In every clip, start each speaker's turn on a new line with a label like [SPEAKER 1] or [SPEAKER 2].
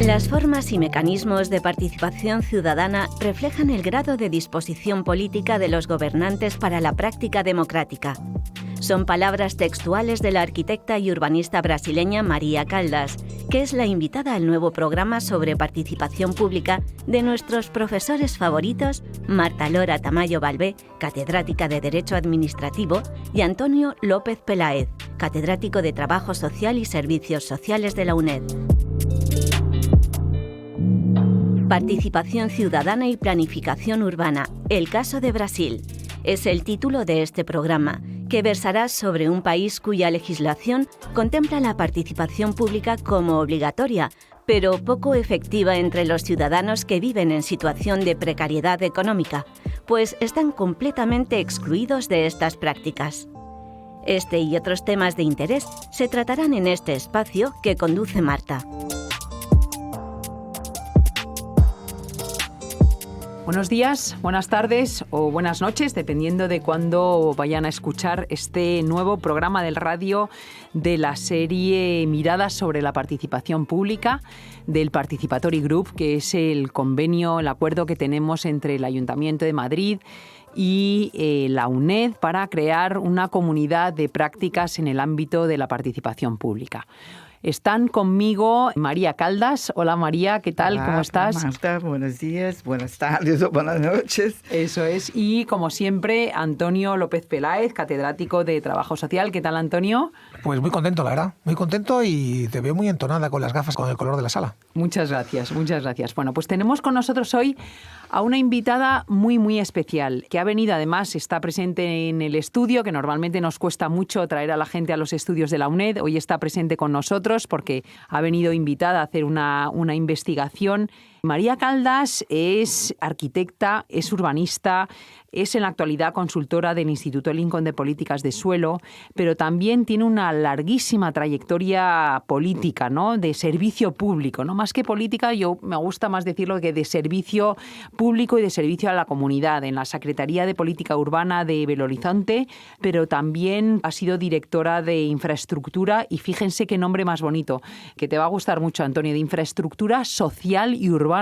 [SPEAKER 1] Las formas y mecanismos de participación ciudadana reflejan el grado de disposición política de los gobernantes para la práctica democrática. Son palabras textuales de la arquitecta y urbanista brasileña María Caldas, que es la invitada al nuevo programa sobre participación pública de nuestros profesores favoritos, Marta Lora Tamayo Balbé, catedrática de Derecho Administrativo, y Antonio López Peláez, catedrático de Trabajo Social y Servicios Sociales de la UNED. Participación ciudadana y planificación urbana, el caso de Brasil, es el título de este programa, que versará sobre un país cuya legislación contempla la participación pública como obligatoria, pero poco efectiva entre los ciudadanos que viven en situación de precariedad económica, pues están completamente excluidos de estas prácticas. Este y otros temas de interés se tratarán en este espacio que conduce Marta.
[SPEAKER 2] Buenos días, buenas tardes o buenas noches, dependiendo de cuándo vayan a escuchar este nuevo programa del radio de la serie Miradas sobre la participación pública del Participatory Group, que es el convenio, el acuerdo que tenemos entre el Ayuntamiento de Madrid y la UNED para crear una comunidad de prácticas en el ámbito de la participación pública. Están conmigo María Caldas. Hola María, ¿qué tal?
[SPEAKER 3] Hola,
[SPEAKER 2] ¿Cómo estás?
[SPEAKER 3] Marta, buenos días, buenas tardes o buenas noches.
[SPEAKER 2] Eso es. Y como siempre, Antonio López Peláez, catedrático de Trabajo Social. ¿Qué tal, Antonio?
[SPEAKER 4] Pues muy contento, la verdad. Muy contento y te veo muy entonada con las gafas, con el color de la sala.
[SPEAKER 2] Muchas gracias, muchas gracias. Bueno, pues tenemos con nosotros hoy a una invitada muy, muy especial, que ha venido, además, está presente en el estudio, que normalmente nos cuesta mucho traer a la gente a los estudios de la UNED. Hoy está presente con nosotros porque ha venido invitada a hacer una investigación. María Caldas es arquitecta, es urbanista, es en la actualidad consultora del Instituto Lincoln de Políticas de Suelo, pero también tiene una larguísima trayectoria política, ¿no? De servicio público, ¿no? Más que política, yo me gusta más decirlo que de servicio público y de servicio a la comunidad, en la Secretaría de Política Urbana de Belo Horizonte, pero también ha sido directora de infraestructura, y fíjense qué nombre más bonito, que te va a gustar mucho, Antonio, de infraestructura social y urbana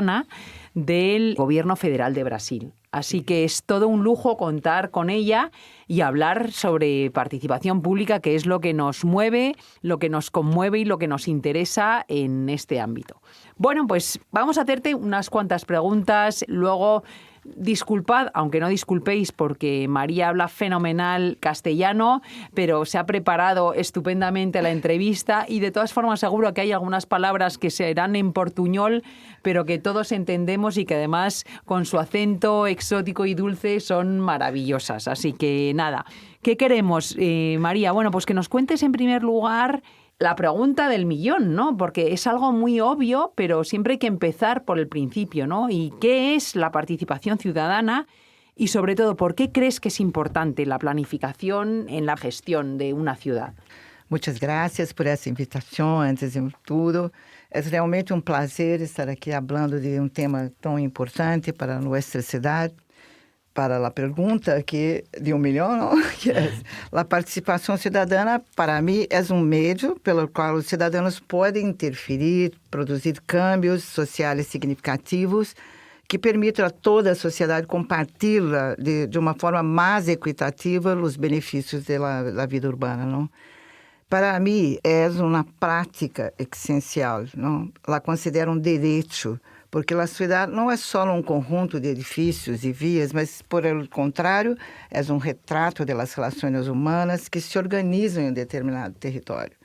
[SPEAKER 2] del Gobierno Federal de Brasil. Así que es todo un lujo contar con ella y hablar sobre participación pública, que es lo que nos mueve, lo que nos conmueve y lo que nos interesa en este ámbito. Bueno, pues vamos a hacerte unas cuantas preguntas, luego disculpad, aunque no disculpéis porque María habla fenomenal castellano, pero se ha preparado estupendamente la entrevista y de todas formas seguro que hay algunas palabras que serán en portuñol, pero que todos entendemos y que además con su acento exótico y dulce son maravillosas. Así que nada, ¿qué queremos, María? Bueno, pues que nos cuentes en primer lugar la pregunta del millón, ¿no? Porque es algo muy obvio, pero siempre hay que empezar por el principio, ¿no? ¿Y qué es la participación ciudadana? Y sobre todo, ¿por qué crees que es importante la planificación en la gestión de una ciudad?
[SPEAKER 3] Muchas gracias por essa invitação, antes de tudo. É realmente um prazer estar aqui falando de um tema tão importante para nossa cidade. Para a pergunta que de millón, ¿no? Que es, la participación ciudadana, para mí, es un medio pelo qual os cidadãos podem interferir, produzir cambios sociais significativos que permitam a toda a sociedade compartilhar de uma forma mais equitativa os benefícios da vida urbana, não? Para mim, é uma prática essencial, não? La considero um direito, porque a cidade não é só um conjunto de edifícios e vias, mas, por el contrário, é um retrato das relações humanas que se organizam em um determinado território.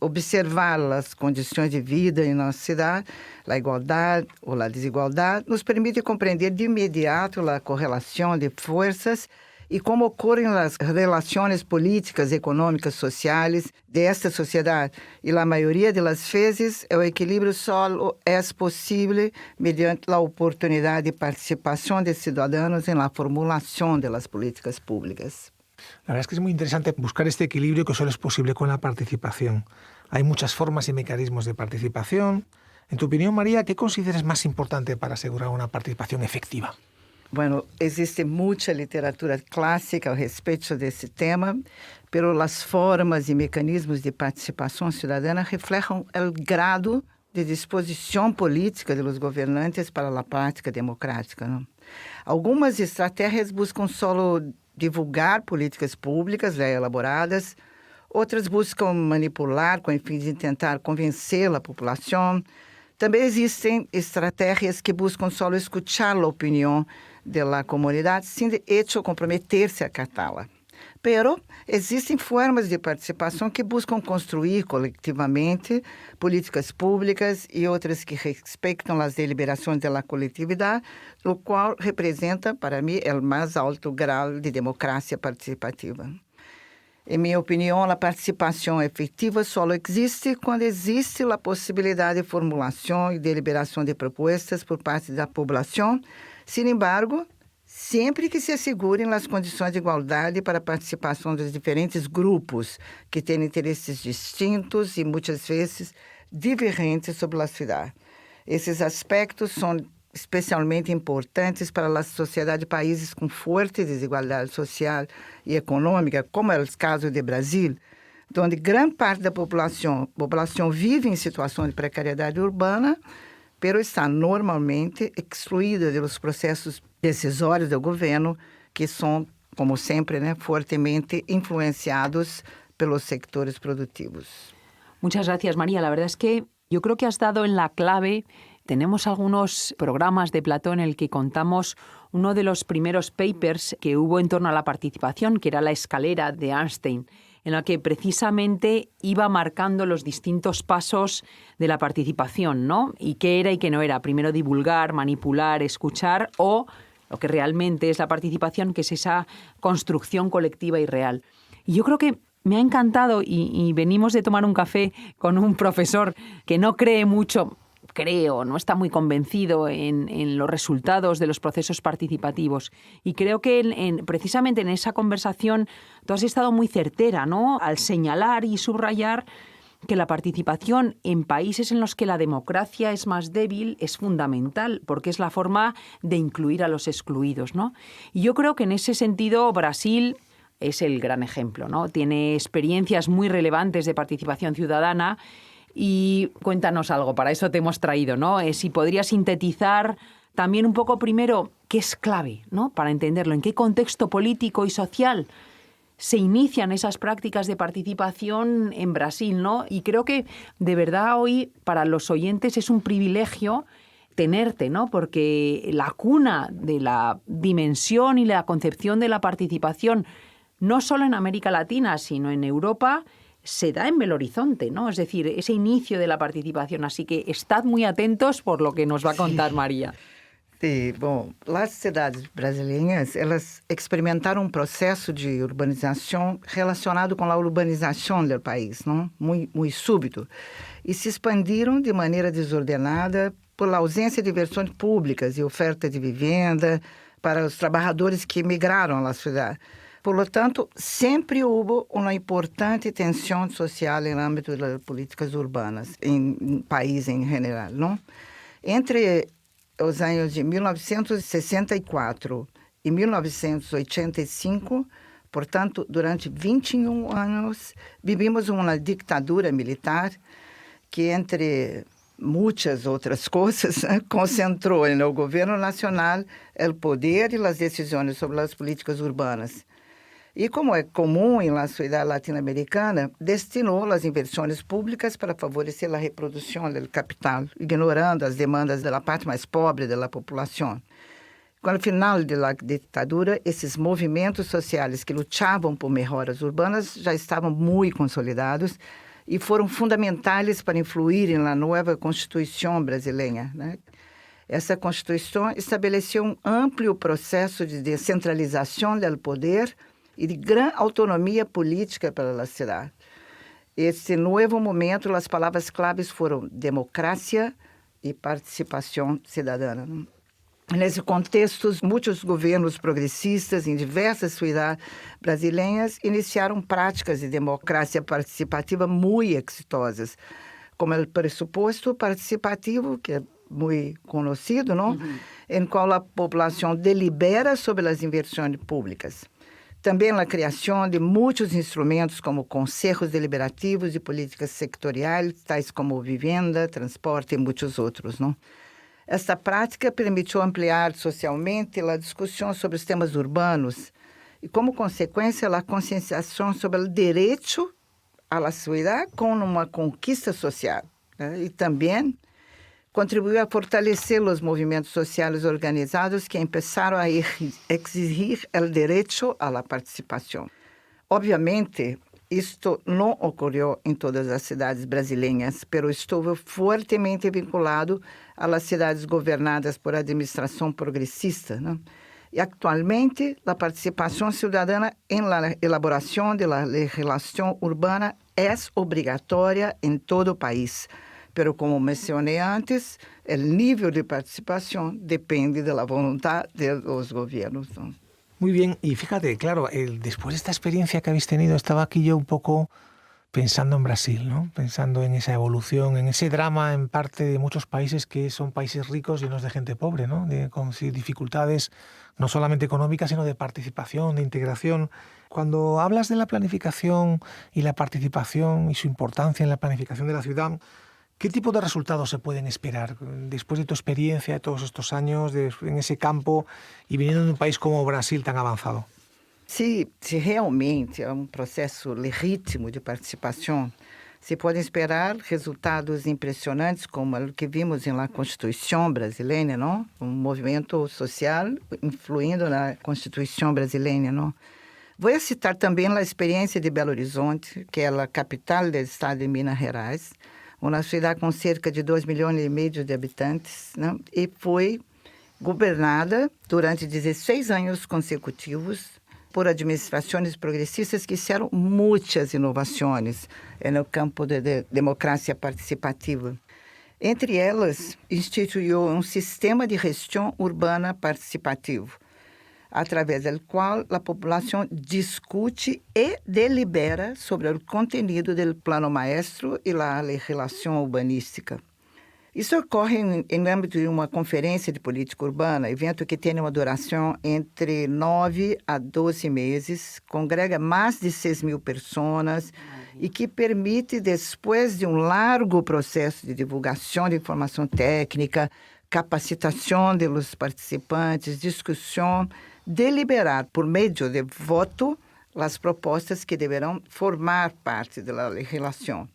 [SPEAKER 3] Observar as condições de vida em nossa cidade, a igualdade ou a desigualdade, nos permite compreender de imediato a correlação de forças e como ocorrem as relações políticas, econômicas, sociais desta sociedade. E a maioria das vezes, o equilíbrio só é possível mediante a oportunidade de participação de cidadãos na formulação das políticas públicas.
[SPEAKER 4] La verdad es que es muy interesante buscar este equilibrio que solo es posible con la participación. Hay muchas formas y mecanismos de participación. En tu opinión, María, ¿qué consideras más importante para asegurar una participación efectiva?
[SPEAKER 3] Bueno, existe muita literatura clássica a respeito desse tema, pero as formas e mecanismos de participação cidadã refletem o grado de disposição política dos governantes para a prática democrática. Não? Algumas estratégias buscam só divulgar políticas públicas já elaboradas, outras buscam manipular com o fim de tentar convencer a população. Também existem estratégias que buscam só escutar a opinião da comunidade sem de hecho comprometer-se a acatá-la. Pero existem formas de participação que buscam construir coletivamente políticas públicas e outras que respeitam as deliberações da coletividade, o qual representa, para mim, o mais alto grau de democracia participativa. Em minha opinião, a participação efetiva só existe quando existe a possibilidade de formulação e deliberação de propostas por parte da população. Sin embargo, sempre que se assegurem as condições de igualdade para a participação dos diferentes grupos que têm interesses distintos e muitas vezes divergentes sobre a cidade. Esses aspectos são especialmente importantes para a sociedade de países com forte desigualdade social e econômica, como é o caso do Brasil, onde grande parte da população vive em situação de precariedade urbana, pero está normalmente excluída dos processos decisórios do governo, que são, como sempre, fortemente influenciados pelos sectores productivos.
[SPEAKER 2] Muchas gracias, María. La verdad es que yo creo que has dado en la clave. Tenemos algunos programas de Platón en el que contamos uno de los primeros papers que hubo en torno a la participación, que era la escalera de Einstein, en la que precisamente iba marcando los distintos pasos de la participación, ¿no? Y qué era y qué no era. Primero divulgar, manipular, escuchar, o lo que realmente es la participación, que es esa construcción colectiva y real. Y yo creo que me ha encantado, y venimos de tomar un café con un profesor que no cree mucho, no está muy convencido en los resultados de los procesos participativos. Y creo que precisamente en esa conversación tú has estado muy certera, ¿no? Al señalar y subrayar que la participación en países en los que la democracia es más débil es fundamental, porque es la forma de incluir a los excluidos, ¿no? Y yo creo que en ese sentido Brasil es el gran ejemplo, ¿no? Tiene experiencias muy relevantes de participación ciudadana. Y cuéntanos algo, para eso te hemos traído, ¿no? Si podrías sintetizar también un poco primero qué es clave, ¿no? Para entenderlo, en qué contexto político y social se inician esas prácticas de participación en Brasil, ¿no? Y creo que de verdad hoy para los oyentes es un privilegio tenerte, ¿no? Porque la cuna de la dimensión y la concepción de la participación, no solo en América Latina, sino en Europa, se da en Belo Horizonte, ¿no? Es decir, ese inicio de la participación. Así que estad muy atentos por lo que nos va a contar María.
[SPEAKER 3] Sim, bom, as cidades brasileiras, elas experimentaram um processo de urbanização relacionado com a urbanização do país, não? Muito súbito, e se expandiram de maneira desordenada por ausência de versões públicas e oferta de vivenda para os trabalhadores que migraram à cidade. Por lo tanto, sempre houve uma importante tensão social no âmbito das políticas urbanas, em país em geral, não? Entre os anos de 1964 e 1985, portanto, durante 21 anos, vivimos uma ditadura militar que, entre muitas outras coisas, concentrou no governo nacional o poder e as decisões sobre as políticas urbanas. E, como é comum na sociedade latino-americana, destinou as inversões públicas para favorecer a reprodução do capital, ignorando as demandas da parte mais pobre da população. Com o final da ditadura, esses movimentos sociais que lutavam por melhoras urbanas já estavam muito consolidados e foram fundamentais para influir na nova Constituição brasileira, né? Essa Constituição estabeleceu um amplo processo de descentralização do poder e de grande autonomia política para a cidade. Esse novo momento, as palavras-claves foram democracia e participação cidadã. Nesse contexto, muitos governos progressistas em diversas cidades brasileiras iniciaram práticas de democracia participativa muito exitosas, como o pressuposto participativo, que é muito conhecido, não? Em qual a população delibera sobre as inversões públicas. Também a criação de muitos instrumentos como conselhos deliberativos de políticas sectoriais, tais como vivenda, transporte e muitos outros, não? Esta prática permitiu ampliar socialmente a discussão sobre os temas urbanos e, como consequência, a conscienciação sobre o direito à cidade como uma conquista social, né? E também contribuiu a fortalecer os movimentos sociais organizados que começaram a exigir o direito à participação. Obviamente, isto não ocorreu em todas as cidades brasileiras, mas estuvo fortemente vinculado às cidades governadas por administração progressista, né? E, atualmente, a participação cidadana na elaboração da legislação urbana é obrigatória em todo o país. Pero, como mencionei antes, o nível de participação depende da vontade dos governos.
[SPEAKER 4] Muy bien, y fíjate, claro, después de esta experiencia que habéis tenido, estaba aquí yo un poco pensando en Brasil, ¿no? Pensando en esa evolución, en ese drama en parte de muchos países que son países ricos llenos de gente pobre, ¿no? Con dificultades no solamente económicas, sino de participación, de integración. Cuando hablas de la planificación y la participación y su importancia en la planificación de la ciudad, ¿qué tipo de resultados se pueden esperar después de tu experiencia de todos estos años en ese campo y viniendo de un país como Brasil tan avanzado?
[SPEAKER 3] Se realmente é processo legítimo de participação, se podem esperar resultados impressionantes, como o que vimos na Constituição brasileira, não? Movimento social influindo na Constituição brasileira, não? Vou citar também a experiência de Belo Horizonte, que é a capital do estado de Minas Gerais, uma cidade com cerca de 2,5 milhões de habitantes, né? E foi governada durante 16 anos consecutivos por administrações progressistas que fizeram muitas inovações no campo de democracia participativa. Entre elas, instituiu um sistema de gestão urbana participativo, através do qual a população discute e delibera sobre o conteúdo do plano maestro e a legislação urbanística. Isso ocorre em âmbito de uma conferência de política urbana, evento que tem uma duração entre 9 a 12 meses, congrega mais de 6.000 pessoas e que permite, depois de um largo processo de divulgação de informação técnica, capacitação dos participantes, discussão, deliberar por meio de voto as propostas que deverão formar parte da legislação.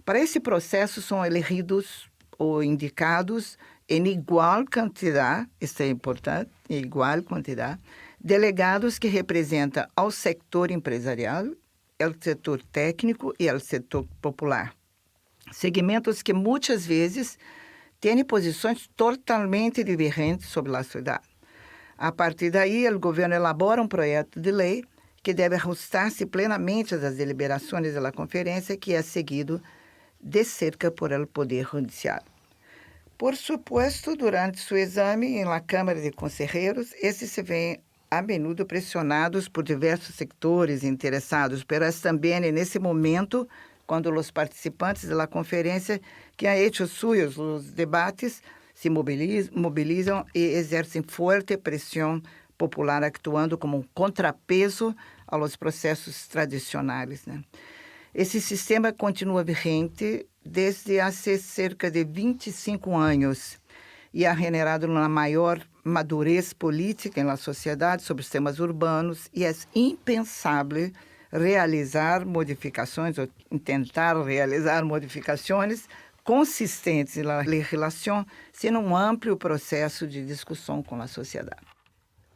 [SPEAKER 3] Para esse processo são elegidos ou indicados em igual quantidade, isso é importante, em igual quantidade, delegados que representam ao setor empresarial, ao setor técnico e ao setor popular. Segmentos que muitas vezes têm posições totalmente divergentes sobre a cidade. A partir daí, o governo elabora um projeto de lei que deve ajustar-se plenamente às deliberações da conferência, que é seguido de cerca por el Poder Judicial. Por supuesto, durante seu exame na Câmara de Conselheiros, esses se veem a menudo pressionados por diversos sectores interessados, mas também nesse momento, quando os participantes da conferência que han hecho suyos os debates se mobilizam e exercem forte pressão popular, actuando como um contrapeso aos processos tradicionais, né? Esse sistema continua vigente desde há cerca de 25 anos e ha generado uma maior madurez política na sociedade sobre os temas urbanos e é impensável realizar modificações ou tentar realizar modificações consistentes na legislação sin um amplo proceso de discussão com a sociedade.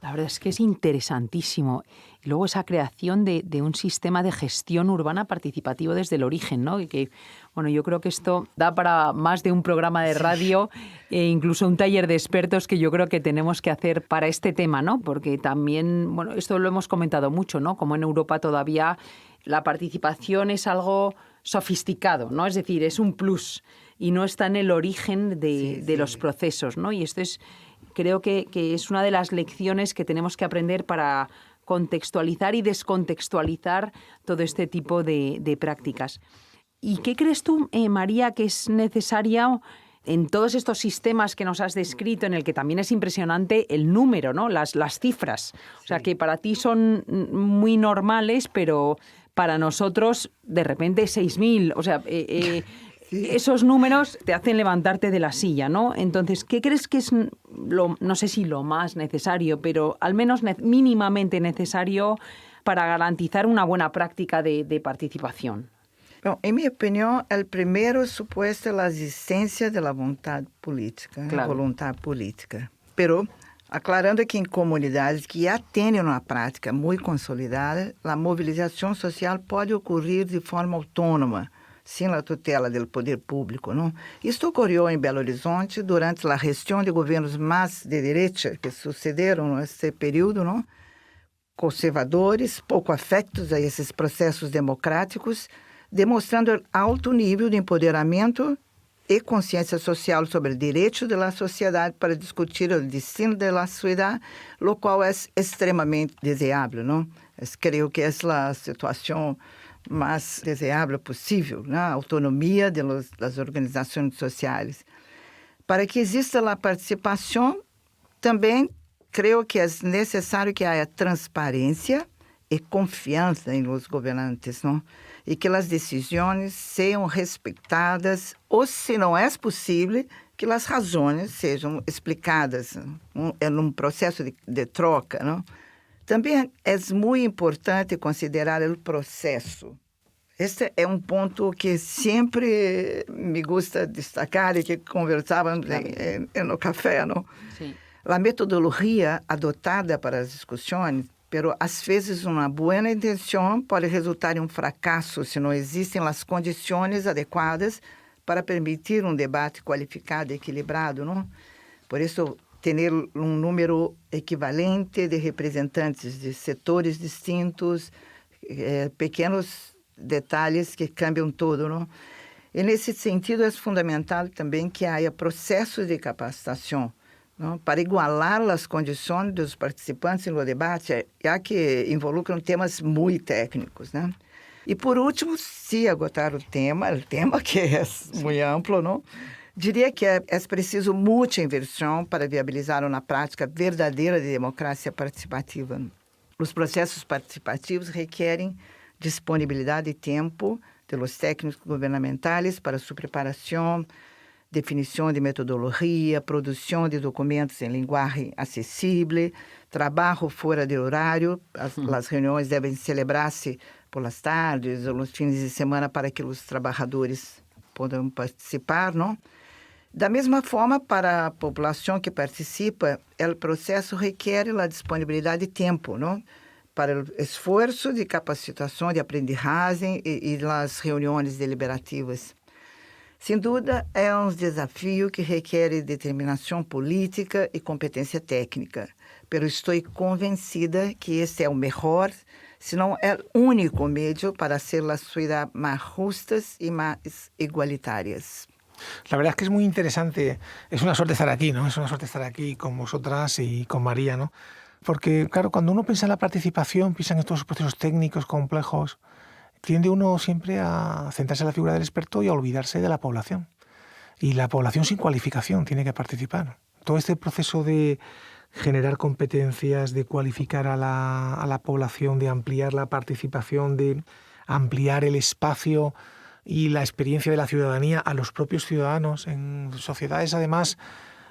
[SPEAKER 2] La verdad es que es interesantísimo. Y luego esa creación de un sistema de gestión urbana participativo desde el origen, ¿no? Y que, bueno, yo creo que esto da para más de un programa de radio e incluso un taller de expertos que yo creo que tenemos que hacer para este tema, ¿no? Porque también, bueno, esto lo hemos comentado mucho, ¿no? Como en Europa todavía la participación es algo sofisticado, ¿no? Es decir, es un plus y no está en el origen de los procesos, ¿no? Y esto es... Creo que es una de las lecciones que tenemos que aprender para contextualizar y descontextualizar todo este tipo de prácticas. ¿Y qué crees tú, María, que es necesario en todos estos sistemas que nos has descrito, en el que también es impresionante el número, ¿no? Las cifras. O sea, que para ti son muy normales, pero para nosotros, de repente, 6.000. O sea, esos números te hacen levantarte de la silla, ¿no? Entonces, ¿qué crees que es, no sé si lo más necesario, pero al menos mínimamente necesario para garantizar una buena práctica de participación?
[SPEAKER 3] Bom, em minha opinião, o primeiro suposto é a existência da vontade política,
[SPEAKER 2] claro.
[SPEAKER 3] Voluntad política. Pero, aclarando que em comunidades que já têm uma prática muito consolidada, a mobilização social pode ocorrer de forma autônoma, sem a tutela do poder público, não? Isto ocorreu em Belo Horizonte durante a gestão de governos mais de direita que sucederam nesse período, não? Conservadores, pouco afectos a esses processos democráticos, demonstrando alto nível de empoderamento e consciência social sobre o direito da sociedade para discutir o destino da sociedade, o qual é extremamente desejável, não? Creio que é a situação mais desejável possível, né? A autonomia das organizações sociais. Para que exista a participação, também creio que é necessário que haja transparência e confiança em los governantes, não? E que as decisões sejam respeitadas, ou, se não é possível, que as razões sejam explicadas em processo de troca, não? Também é muito importante considerar o processo. Este é ponto que sempre me gusta destacar e que conversávamos no café, não?
[SPEAKER 2] Sim.
[SPEAKER 3] A metodologia adotada para as discussões, pero às vezes uma boa intenção pode resultar em fracasso se não existem as condições adequadas para permitir debate qualificado e equilibrado, não? Por isso, ter número equivalente de representantes de setores distintos, pequenos detalhes que cambiam tudo, não? E nesse sentido é fundamental também que haja processos de capacitação, não? Para igualar as condições dos participantes no debate, já que involucram temas muito técnicos, né? E por último, se agotar o tema que é muito amplo, não? Diria que é preciso muita inversão para viabilizar uma prática verdadeira de democracia participativa. Os processos participativos requerem disponibilidade de tempo de los técnicos governamentais para sua preparação, definição de metodologia, produção de documentos em linguagem acessível, trabalho fora de horário. As reuniões devem celebrar-se pelas tardes ou nos fins de semana para que os trabalhadores possam participar, não? Da mesma forma, para a população que participa, o processo requer a disponibilidade de tempo, não? Para o esforço de capacitação, de aprendizagem e as reuniões deliberativas. Sem dúvida, é desafio que requer determinação política e competência técnica, mas estou convencida que este é o melhor, se não é o único meio para hacer las sociedades más justas y más igualitarias.
[SPEAKER 4] La verdad es que es muy interesante. Es una suerte estar aquí, ¿no? Es una suerte estar aquí con vosotras y con María, ¿no? Porque, claro, cuando uno piensa en la participación, piensa en estos procesos técnicos complejos, tiende uno siempre a centrarse en la figura del experto y a olvidarse de la población. Y la población sin cualificación tiene que participar. Todo este proceso de generar competencias, de cualificar a la población, de ampliar la participación, de ampliar el espacio y la experiencia de la ciudadanía a los propios ciudadanos en sociedades, además,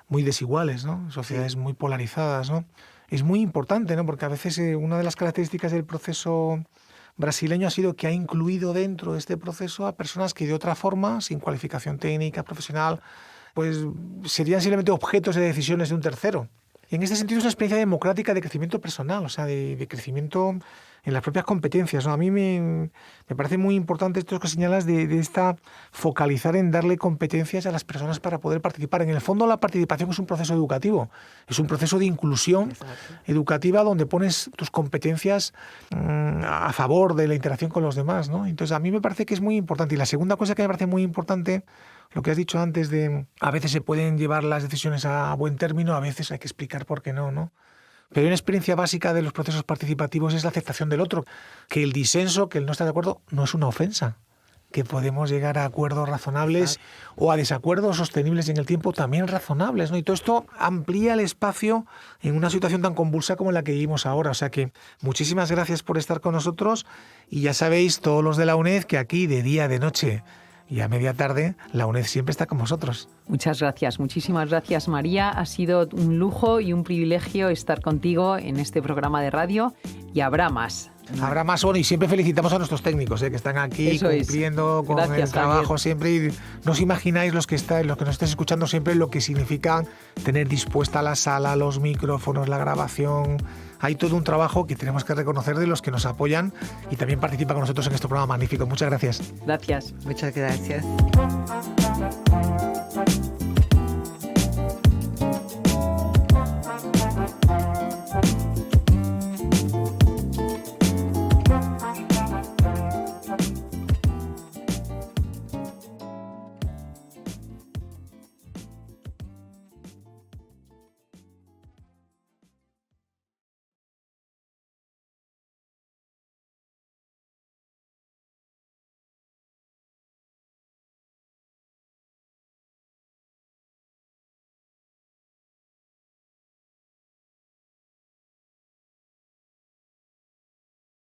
[SPEAKER 4] muy desiguales, ¿no? Sociedades muy polarizadas, ¿no? Es muy importante, ¿no? Porque a veces una de las características del proceso brasileño ha sido que ha incluido dentro de este proceso a personas que de otra forma, sin cualificación técnica, profesional, pues serían simplemente objetos de decisiones de un tercero. Y en este sentido es una experiencia democrática de crecimiento personal, o sea, de crecimiento en las propias competencias, ¿no? A mí me parece muy importante esto que señalas de esta focalizar en darle competencias a las personas para poder participar. En el fondo la participación es un proceso educativo, es un proceso de inclusión educativa donde pones tus competencias a favor de la interacción con los demás, ¿no? Entonces a mí me parece que es muy importante. Y la segunda cosa que me parece muy importante, lo que has dicho antes de a veces se pueden llevar las decisiones a buen término, a veces hay que explicar por qué no, ¿no? Pero una experiencia básica de los procesos participativos es la aceptación del otro, que el disenso, que el no estar de acuerdo, no es una ofensa. que podemos llegar a acuerdos razonables o a desacuerdos sostenibles en el tiempo también razonables, ¿no? Y todo esto amplía el espacio en una situación tan convulsa como la que vivimos ahora. O sea que muchísimas gracias por estar con nosotros y ya sabéis, todos los de la UNED, que aquí de día, de noche y a media tarde, la UNED siempre está con vosotros.
[SPEAKER 2] Muchas gracias, muchísimas gracias, María. Ha sido un lujo y un privilegio estar contigo en este programa de radio y habrá más.
[SPEAKER 4] Habrá más, y siempre felicitamos a nuestros técnicos, que están aquí
[SPEAKER 2] Eso
[SPEAKER 4] cumpliendo con
[SPEAKER 2] Gracias,
[SPEAKER 4] el trabajo
[SPEAKER 2] Javier.
[SPEAKER 4] siempre. Y no os imagináis los que nos estáis escuchando siempre lo que significa tener dispuesta la sala, los micrófonos, la grabación. Hay todo un trabajo que tenemos que reconocer de los que nos apoyan y también participan con nosotros en este programa magnífico. Muchas gracias.
[SPEAKER 2] Gracias.
[SPEAKER 3] Muchas gracias.